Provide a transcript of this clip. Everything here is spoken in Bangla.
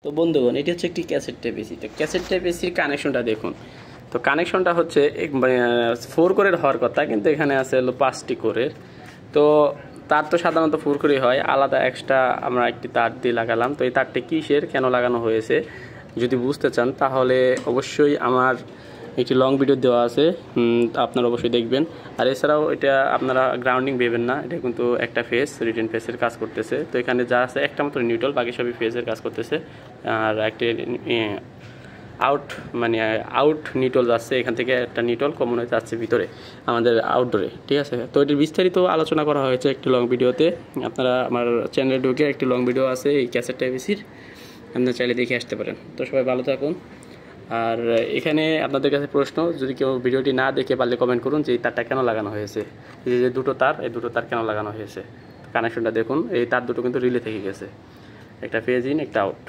তো বন্ধুগণ, এটি হচ্ছে একটি ক্যাসেট টাইপ এসি। তো ক্যাসেট টাইপ এসির কানেকশনটা দেখুন। তো কানেকশনটা হচ্ছে 4 কোরের হওয়ার কথা, কিন্তু এখানে আছে হলো 5টি কোরের। তো তার তো সাধারণত 4 কোরই হয়, আলাদা এক্সট্রা আমরা একটি তার দিয়ে লাগালাম। তো এই তারটি কিসের, কেন লাগানো হয়েছে যদি বুঝতে চান তাহলে অবশ্যই আমার একটি লং ভিডিও দেওয়া আছে, আপনারা অবশ্যই দেখবেন। আর এছাড়াও এটা আপনারা গ্রাউন্ডিং ভেবেন না, এটা কিন্তু একটা ফেস, রিটেন ফেসের কাজ করতেছে। তো এখানে যা আছে একটা মাত্র নিউট্রাল, বাকি সবই ফেসের কাজ করতেছে। আর একটি আউট আউট নিউট্রাল যাচ্ছে, এখান থেকে একটা নিউট্রাল কমন হয়ে যাচ্ছে ভিতরে আমাদের আউটডোরে, ঠিক আছে। তো এটির বিস্তারিত আলোচনা করা হয়েছে একটি লং ভিডিওতে। আপনারা আমার চ্যানেলে ঢুকে একটি লং ভিডিও আছে এই ক্যাসেট টাইপ এসির, আপনারা চাইলে দেখে আসতে পারেন। তো সবাই ভালো থাকুন। আর এখানে আপনাদের কাছে প্রশ্ন, যদি কেউ ভিডিওটি না দেখে পারলে কমেন্ট করুন যে এই তারটা কেন লাগানো হয়েছে, এই যে দুটো তার, এই দুটো তার কেন লাগানো হয়েছে। কানেকশনটা দেখুন, এই তার দুটো কিন্তু রিলে থেকে গেছে, একটা ফেজ ইন একটা আউট।